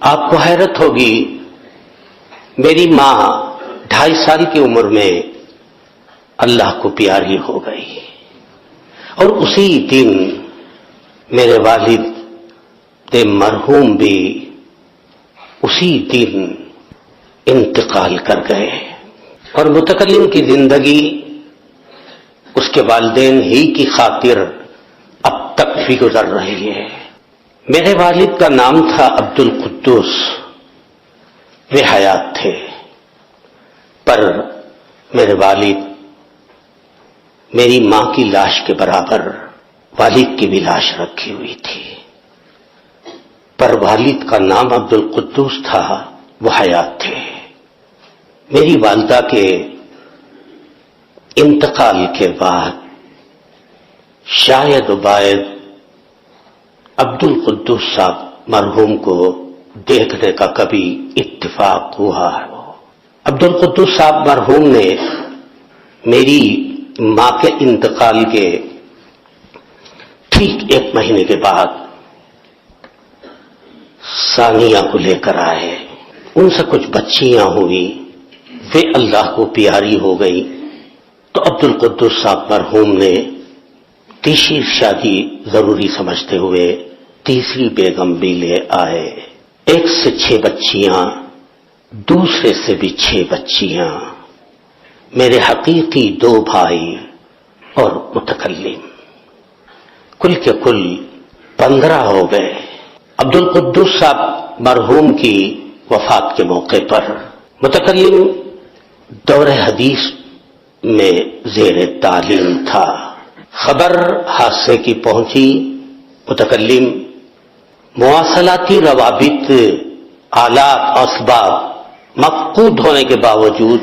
آپ کو حیرت ہوگی، میری ماں 2.5 سال کی عمر میں اللہ کو پیاری ہو گئی، اور اسی دن میرے والد مرحوم بھی اسی دن انتقال کر گئے، اور متکلم کی زندگی اس کے والدین ہی کی خاطر اب تک بھی گزر رہی ہے۔ میرے والد کا نام تھا عبد القدوس، وہ حیات تھے، پر میرے والد میری ماں کی لاش کے برابر والد کی بھی لاش رکھی ہوئی تھی، پر والد کا نام عبد القدوس تھا، وہ حیات تھے۔ میری والدہ کے انتقال کے بعد شاید و باید عبد القدوس صاحب مرحوم کو دیکھنے کا کبھی اتفاق ہوا ہے۔ عبد القدوس صاحب مرحوم نے میری ماں کے انتقال کے ٹھیک 1 مہینے کے بعد ثانیہ کو لے کر آئے، ان سے کچھ بچیاں ہوئی، وہ اللہ کو پیاری ہو گئی، تو عبد القدوس صاحب مرحوم نے تیسری شادی ضروری سمجھتے ہوئے تیسری بیگم بھی لے آئے۔ 1 سے 6 بچیاں، دوسرے سے بھی 6 بچیاں، میرے حقیقی 2 بھائی اور متکلم، کل کے کل 15 ہو گئے۔ عبد القدوس صاحب مرحوم کی وفات کے موقع پر متکلم دور حدیث میں زیر تعلیم تھا، خبر حادثے کی پہنچی، متکلم مواصلاتی روابط، آلات، اسباب مفقود ہونے کے باوجود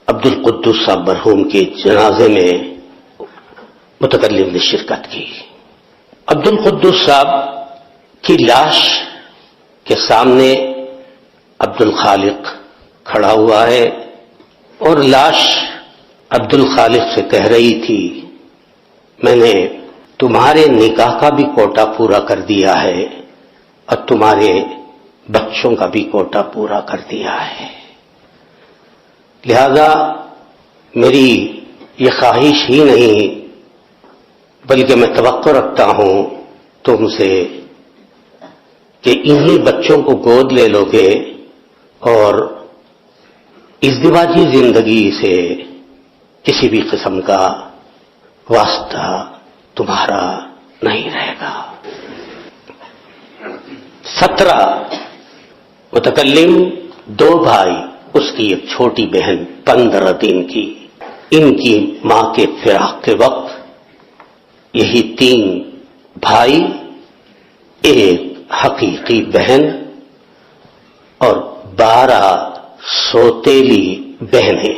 عبد القدوس صاحب مرحوم کے جنازے میں متکلم نے شرکت کی۔ عبد القدوس صاحب کی لاش کے سامنے عبد الخالق کھڑا ہوا ہے، اور لاش عبد الخالق سے کہہ رہی تھی، میں نے تمہارے نکاح کا بھی کوٹا پورا کر دیا ہے اور تمہارے بچوں کا بھی کوٹا پورا کر دیا ہے، لہذا میری یہ خواہش ہی نہیں بلکہ میں توقع رکھتا ہوں تم سے کہ انہی بچوں کو گود لے لو گے اور ازدواجی زندگی سے کسی بھی قسم کا واسطہ تمہارا نہیں رہے گا۔ 17 متکلم، 2 بھائی، اس کی ایک چھوٹی بہن 15 دن کی، ان کی ماں کے فراق کے وقت یہی 3 بھائی، 1 حقیقی بہن اور 12 سوتیلی بہنیں۔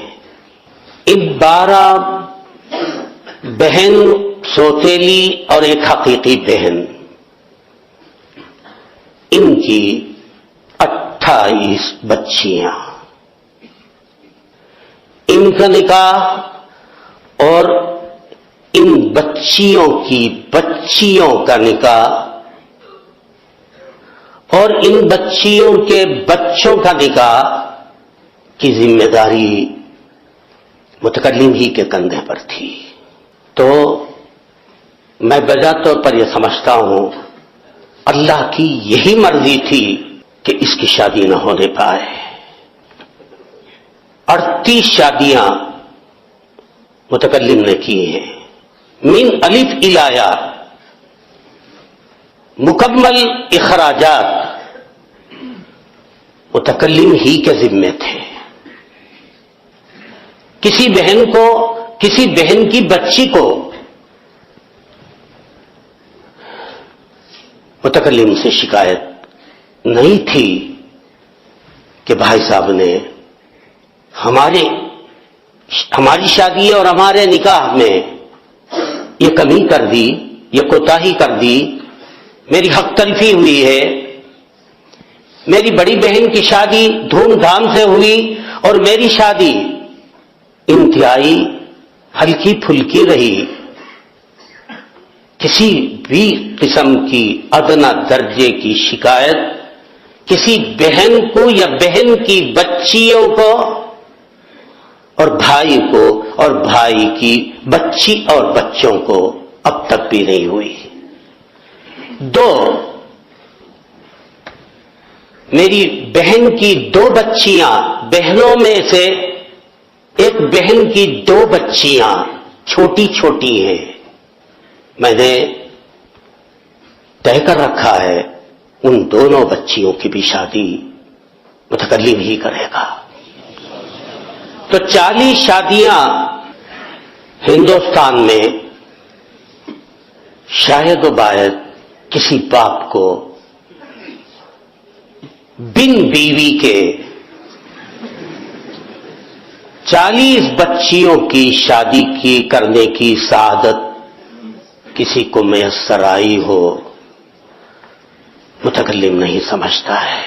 ان 12 بہن، سوتیلی اور 1 حقیقی بہن، ان کی 28 بچیاں، ان کا نکاح اور ان بچیوں کی بچیوں کا نکاح اور ان بچیوں کے بچوں کا نکاح کی ذمہ داری متکلم ہی کے کندھے پر تھی۔ تو میں بجا طور پر یہ سمجھتا ہوں اللہ کی یہی مرضی تھی کہ اس کی شادی نہ ہونے پائے۔ 38 شادیاں متکلم نے کی ہیں، من الف الی یا، مکمل اخراجات متکلم ہی کے ذمے تھے۔ کسی بہن کی بچی کو متکلم سے شکایت نہیں تھی کہ بھائی صاحب نے ہماری شادی اور ہمارے نکاح میں یہ کمی کر دی، یہ کوتاہی کر دی، میری حق تلفی ہوئی ہے، میری بڑی بہن کی شادی دھوم دھام سے ہوئی اور میری شادی انتہائی ہلکی پھلکی رہی، کسی بھی قسم کی ادنا درجے کی شکایت کسی بہن کو یا بہن کی بچیوں کو اور بھائی کو اور بھائی کی بچی اور بچوں کو اب تک بھی نہیں ہوئی. دو، میری بہن کی دو بچیاں، بہنوں میں سے ایک بہن کی دو بچیاں چھوٹی چھوٹی ہیں، میں نے طے کر رکھا ہے ان دونوں بچیوں کی بھی شادی متکلم ہی کرے گا. تو 40 شادیاں ہندوستان میں شاید و باید کسی باپ کو بن بیوی کے 40 بچیوں کی شادی کرنے کی سعادت کسی کو میسر آئی ہو، متکلم نہیں سمجھتا ہے.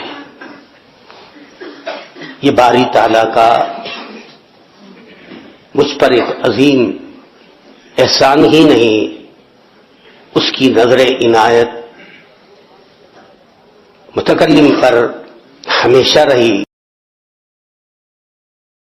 یہ باری تعالیٰ کا مجھ پر ایک عظیم احسان ہی نہیں، اس کی نظر عنایت متکلم پر ہمیشہ رہی.